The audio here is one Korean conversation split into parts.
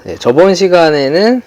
네, 저번 시간에는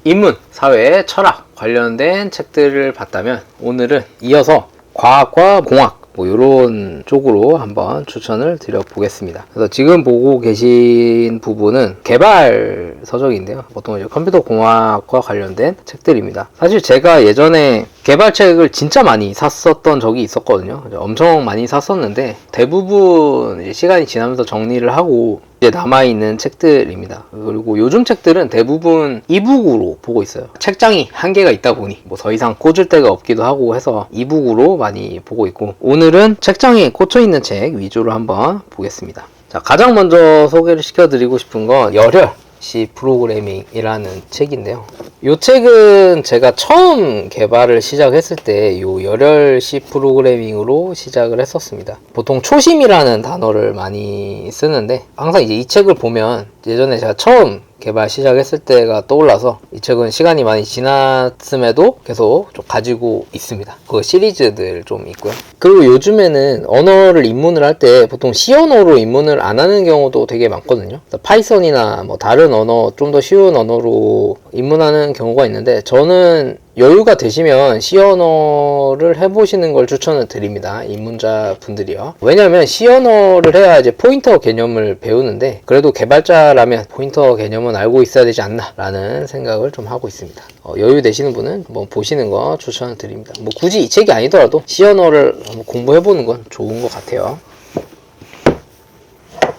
인문, 사회, 철학 관련된 책들을 봤다면 오늘은 이어서 과학과 공학 이런 쪽으로 한번 추천을 드려보겠습니다. 그래서 지금 보고 계신 부분은 개발 서적인데요. 보통 이제 컴퓨터 공학과 관련된 책들입니다. 사실 제가 예전에 개발책을 진짜 많이 샀었던 적이 있었거든요. 엄청 많이 샀었는데 대부분 이제 시간이 지나면서 정리를 하고 이제 남아있는 책들입니다. 그리고 요즘 책들은 대부분 이북으로 보고 있어요. 책장이 한계가 있다 보니 뭐 더 이상 꽂을 데가 없기도 하고 해서 이북으로 많이 보고 있고, 오늘은 책장에 꽂혀있는 책 위주로 한번 보겠습니다. 자, 가장 먼저 소개를 시켜드리고 싶은 건 열혈 C 프로그래밍이라는 책인데요. 이 책은 제가 처음 개발을 시작했을 때 이 열혈 C 프로그래밍으로 시작을 했었습니다. 보통 초심이라는 단어를 많이 쓰는데 항상 이제 이 책을 보면 예전에 제가 처음 개발 시작했을 때가 떠올라서 이 책은 시간이 많이 지났음에도 계속 좀 가지고 있습니다. 그 시리즈들 좀 있고요. 그리고 요즘에는 언어를 입문을 할 때 보통 C 언어로 입문을 안 하는 경우도 되게 많거든요. 파이썬이나 뭐 다른 언어, 좀 더 쉬운 언어로 입문하는 경우가 있는데, 저는 여유가 되시면 C 언어를 해보시는 걸 추천을 드립니다. 입문자 분들이요. 왜냐면 C 언어를 해야 이제 포인터 개념을 배우는데, 그래도 개발자라면 포인터 개념은 알고 있어야 되지 않나 라는 생각을 좀 하고 있습니다. 여유 되시는 분은 뭐 보시는 거 추천을 드립니다. 뭐 굳이 이 책이 아니더라도 C 언어를 공부해보는 건 좋은 것 같아요.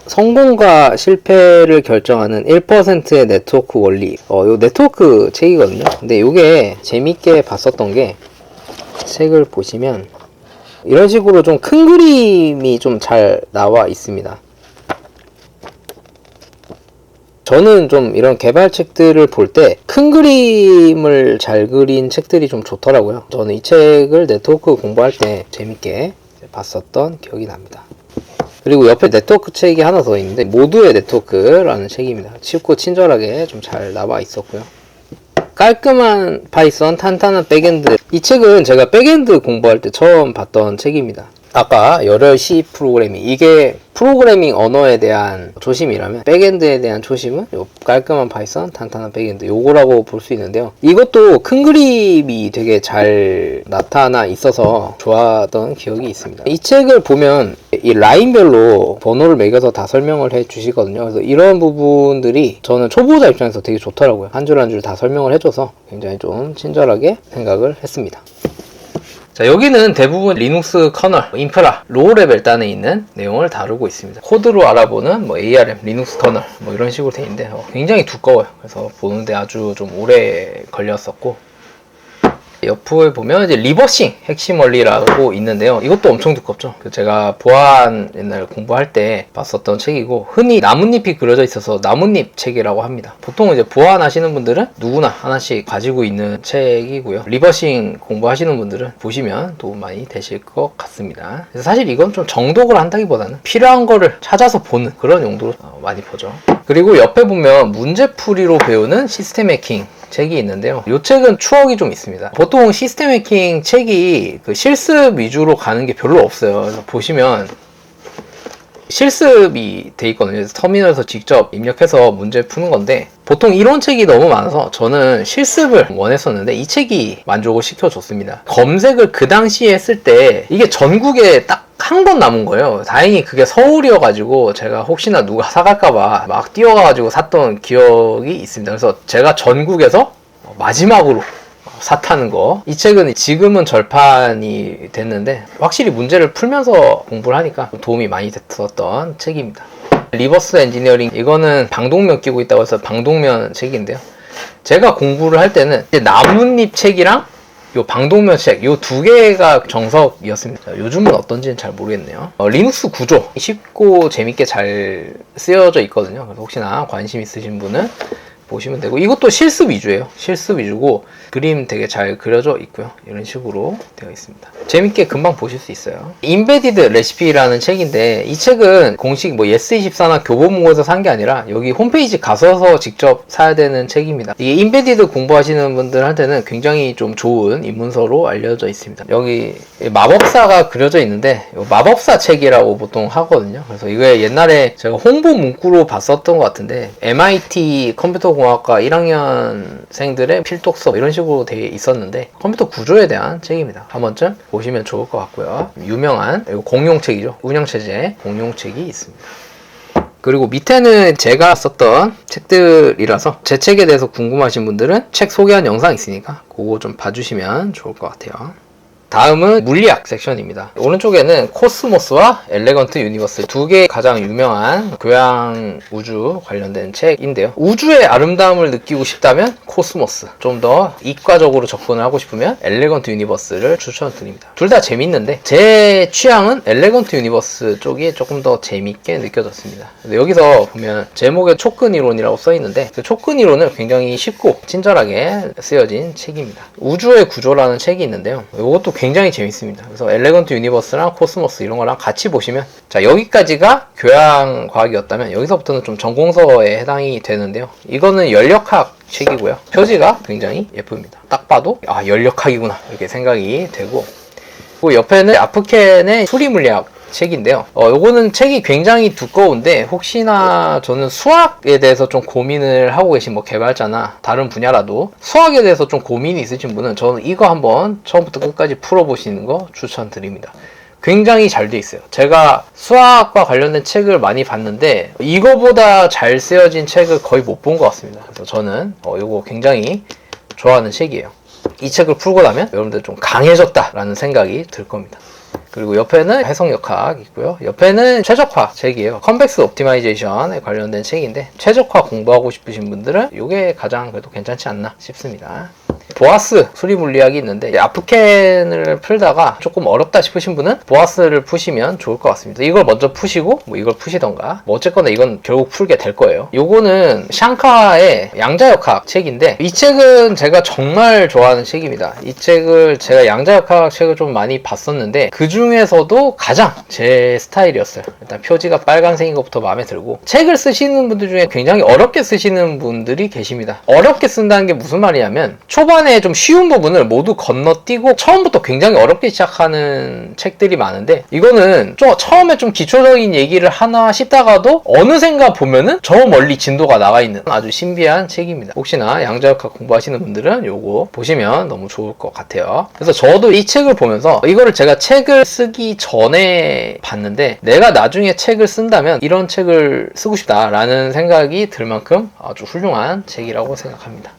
성공과 실패를 결정하는 1%의 네트워크 원리. 요 네트워크 책이거든요. 근데 요게 재밌게 봤었던 게, 책을 보시면 이런 식으로 좀 큰 그림이 좀 잘 나와 있습니다. 저는 좀 이런 개발책들을 볼 때 큰 그림을 잘 그린 책들이 좀 좋더라고요. 저는 이 책을 네트워크 공부할 때 재밌게 봤었던 기억이 납니다. 그리고 옆에 네트워크 책이 하나 더 있는데, 모두의 네트워크라는 책입니다. 쉽고 친절하게 좀 잘 나와 있었고요. 깔끔한 파이썬, 탄탄한 백엔드. 이 책은 제가 백엔드 공부할 때 처음 봤던 책입니다. 아까 열혈 C 프로그래밍, 이게 프로그래밍 언어에 대한 초심이라면 백엔드에 대한 초심은 요 깔끔한 파이썬, 탄탄한 백엔드, 요거라고 볼 수 있는데요. 이것도 큰 그림이 되게 잘 나타나 있어서 좋아하던 기억이 있습니다. 이 책을 보면 이 라인별로 번호를 매겨서 다 설명을 해 주시거든요. 그래서 이런 부분들이 저는 초보자 입장에서 되게 좋더라고요. 한 줄 한 줄 다 설명을 해줘서 굉장히 좀 친절하게 생각을 했습니다. 자, 여기는 대부분 리눅스 커널, 인프라, 로우 레벨 단에 있는 내용을 다루고 있습니다. 코드로 알아보는 뭐 ARM, 리눅스 커널 뭐 이런 식으로 돼 있는데 굉장히 두꺼워요. 그래서 보는데 아주 좀 오래 걸렸었고, 옆에 보면 이제 리버싱 핵심 원리라고 있는데요. 이것도 엄청 두껍죠. 제가 보안 옛날 공부할 때 봤었던 책이고, 흔히 나뭇잎이 그려져 있어서 나뭇잎 책이라고 합니다. 보통 이제 보안 하시는 분들은 누구나 하나씩 가지고 있는 책이고요. 리버싱 공부하시는 분들은 보시면 도움 많이 되실 것 같습니다. 그래서 사실 이건 좀 정독을 한다기보다는 필요한 거를 찾아서 보는 그런 용도로 많이 보죠. 그리고 옆에 보면 문제풀이로 배우는 시스템 해킹 책이 있는데요. 이 책은 추억이 좀 있습니다. 보통 시스템 해킹 책이 그 실습 위주로 가는 게 별로 없어요. 그래서 보시면 실습이 돼 있거든요. 그래서 터미널에서 직접 입력해서 문제 푸는 건데, 보통 이런 책이 너무 많아서 저는 실습을 원했었는데 이 책이 만족을 시켜줬습니다. 검색을 그 당시에 했을 때 이게 전국에 딱 한 권 남은 거예요. 다행히 그게 서울이어가지고 제가 혹시나 누가 사갈까봐 막 뛰어가가지고 샀던 기억이 있습니다. 그래서 제가 전국에서 마지막으로 샀다는 거. 이 책은 지금은 절판이 됐는데 확실히 문제를 풀면서 공부를 하니까 도움이 많이 됐었던 책입니다. 리버스 엔지니어링, 이거는 방독면 끼고 있다고 해서 방독면 책인데요. 제가 공부를 할 때는 나뭇잎 책이랑 요 방독면 책, 요 두 개가 정석이었습니다. 요즘은 어떤지는 잘 모르겠네요. 리눅스 구조 쉽고 재밌게 잘 쓰여져 있거든요. 그래서 혹시나 관심 있으신 분은 보시면 되고, 이것도 실습 위주예요. 실습 위주고 그림 되게 잘 그려져 있고요. 이런 식으로 되어 있습니다. 재밌게 금방 보실 수 있어요. 인베디드 레시피라는 책인데, 이 책은 공식 뭐 예스24나 교보문고에서 산 게 아니라 여기 홈페이지 가셔서 직접 사야 되는 책입니다. 이게 인베디드 공부하시는 분들한테는 굉장히 좀 좋은 입문서로 알려져 있습니다. 여기 마법사가 그려져 있는데 마법사 책이라고 보통 하거든요. 그래서 이게 옛날에 제가 홍보 문구로 봤었던 것 같은데, MIT 컴퓨터 컴퓨터공학과 1학년생들의 필독서 이런 식으로 되어 있었는데 컴퓨터 구조에 대한 책입니다. 한 번쯤 보시면 좋을 것 같고요. 유명한 공용책이죠. 운영체제 공용책이 있습니다. 그리고 밑에는 제가 썼던 책들이라서 제 책에 대해서 궁금하신 분들은 책 소개한 영상 있으니까 그거 좀 봐주시면 좋을 것 같아요. 다음은 물리학 섹션입니다. 오른쪽에는 코스모스와 엘레건트 유니버스 두 개의 가장 유명한 교양 우주 관련된 책인데요. 우주의 아름다움을 느끼고 싶다면 코스모스, 좀 더 이과적으로 접근을 하고 싶으면 엘레건트 유니버스를 추천드립니다. 둘 다 재밌는데 제 취향은 엘레건트 유니버스 쪽이 조금 더 재밌게 느껴졌습니다. 여기서 보면 제목에 촉근 이론이라고 써 있는데 그 촉근 이론을 굉장히 쉽고 친절하게 쓰여진 책입니다. 우주의 구조라는 책이 있는데요. 이것도 굉장히 재밌습니다. 그래서 엘레건트 유니버스랑 코스모스 이런 거랑 같이 보시면, 자, 여기까지가 교양 과학이었다면 여기서부터는 좀 전공서에 해당이 되는데요. 이거는 연력학 책이고요. 표지가 굉장히 예쁩니다. 딱 봐도 아, 연력학이구나 이렇게 생각이 되고, 그리고 옆에는 아프켄의 수리물리학 책인데요. 요거는 책이 굉장히 두꺼운데 혹시나 저는 수학에 대해서 좀 고민을 하고 계신 뭐 개발자나 다른 분야라도 수학에 대해서 좀 고민이 있으신 분은 저는 이거 한번 처음부터 끝까지 풀어보시는 거 추천드립니다. 굉장히 잘 돼 있어요. 제가 수학과 관련된 책을 많이 봤는데 이거보다 잘 쓰여진 책을 거의 못 본 것 같습니다. 그래서 저는 이거 굉장히 좋아하는 책이에요. 이 책을 풀고 나면 여러분들 좀 강해졌다라는 생각이 들 겁니다. 그리고 옆에는 해석역학 있고요. 옆에는 최적화 책이에요. 컨벡스 옵티마이제이션에 관련된 책인데 최적화 공부하고 싶으신 분들은 이게 가장 그래도 괜찮지 않나 싶습니다. 보아스 수리물리학이 있는데 아프켄을 풀다가 조금 어렵다 싶으신 분은 보아스를 푸시면 좋을 것 같습니다. 이걸 먼저 푸시고 뭐 이걸 푸시던가 뭐 어쨌거나 이건 결국 풀게 될 거예요. 요거는 샹카의 양자역학 책인데 이 책은 제가 정말 좋아하는 책입니다. 이 책을 제가 양자역학 책을 좀 많이 봤었는데 그 중에서도 가장 제 스타일이었어요. 일단 표지가 빨간색인 것부터 마음에 들고, 책을 쓰시는 분들 중에 굉장히 어렵게 쓰시는 분들이 계십니다. 어렵게 쓴다는 게 무슨 말이냐면 초반에 좀 쉬운 부분을 모두 건너뛰고 처음부터 굉장히 어렵게 시작하는 책들이 많은데 이거는 처음에 좀 기초적인 얘기를 하나 싶다가도 어느샌가 보면은 저 멀리 진도가 나가 있는 아주 신비한 책입니다. 혹시나 양자역학 공부하시는 분들은 요거 보시면 너무 좋을 것 같아요. 그래서 저도 이 책을 보면서 이거를 제가 책을 쓰기 전에 봤는데 내가 나중에 책을 쓴다면 이런 책을 쓰고 싶다라는 생각이 들 만큼 아주 훌륭한 책이라고 생각합니다.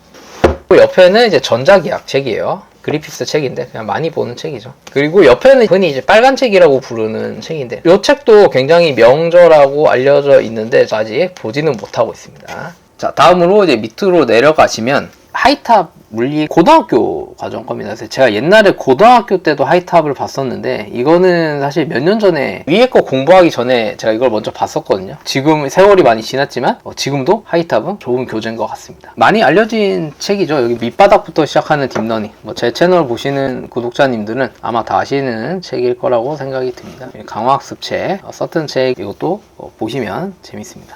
옆에는 이제 전자기학 책이에요. 그리피스 책인데 그냥 많이 보는 책이죠. 그리고 옆에는 흔히 이제 빨간 책이라고 부르는 책인데 이 책도 굉장히 명저라고 알려져 있는데 아직 보지는 못하고 있습니다. 자, 다음으로 이제 밑으로 내려가시면 하이탑 물리 고등학교 과정 겁니다. 그래서 제가 옛날에 고등학교 때도 하이탑을 봤었는데 이거는 사실 몇 년 전에 위에 거 공부하기 전에 제가 이걸 먼저 봤었거든요. 지금 세월이 많이 지났지만 지금도 하이탑은 좋은 교재인 것 같습니다. 많이 알려진 책이죠. 여기 밑바닥부터 시작하는 딥러닝, 제 채널 보시는 구독자님들은 아마 다 아시는 책일 거라고 생각이 듭니다. 강화학습 책, 썼던 책, 이것도 보시면 재밌습니다.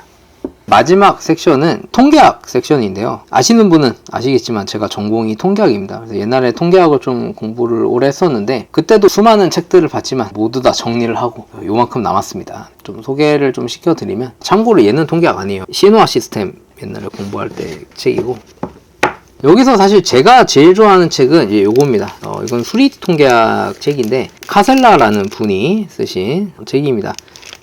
마지막 섹션은 통계학 섹션인데요. 아시는 분은 아시겠지만 제가 전공이 통계학입니다. 그래서 옛날에 통계학을 좀 공부를 오래 했었는데 그때도 수많은 책들을 봤지만 모두 다 정리를 하고 요만큼 남았습니다. 좀 소개를 좀 시켜드리면, 참고로 얘는 통계학 아니에요. 신호화 시스템 옛날에 공부할 때 책이고, 여기서 사실 제가 제일 좋아하는 책은 이제 요겁니다. 이건 수리 통계학 책인데 카셀라라는 분이 쓰신 책입니다.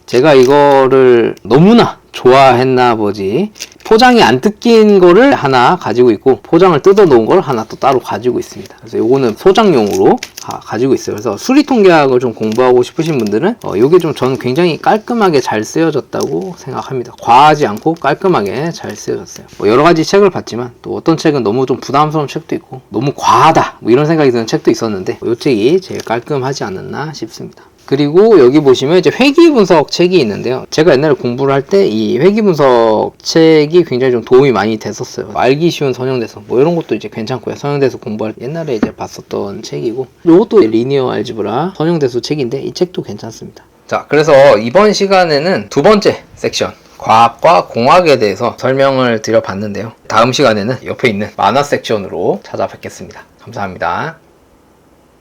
제가 이거를 너무나 좋아했나 보지 포장이 안 뜯긴 거를 하나 가지고 있고 포장을 뜯어 놓은 걸 하나 또 따로 가지고 있습니다. 그래서 요거는 소장용으로 가지고 있어요. 그래서 수리통계학을 좀 공부하고 싶으신 분들은 요게 좀 저는 굉장히 깔끔하게 잘 쓰여졌다고 생각합니다. 과하지 않고 깔끔하게 잘 쓰여졌어요. 여러 가지 책을 봤지만 또 어떤 책은 너무 좀 부담스러운 책도 있고 너무 과하다 이런 생각이 드는 책도 있었는데 요 책이 제일 깔끔하지 않았나 싶습니다. 그리고 여기 보시면 이제 회귀 분석 책이 있는데요. 제가 옛날에 공부를 할 때 이 회귀 분석 책이 굉장히 좀 도움이 많이 됐었어요. 알기 쉬운 선형대수 이런 것도 이제 괜찮고요. 선형대수 공부할 때 옛날에 이제 봤었던 책이고, 이것도 리니어 알지브라 선형대수 책인데 이 책도 괜찮습니다. 자, 그래서 이번 시간에는 두 번째 섹션 과학과 공학에 대해서 설명을 드려봤는데요. 다음 시간에는 옆에 있는 만화 섹션으로 찾아뵙겠습니다. 감사합니다.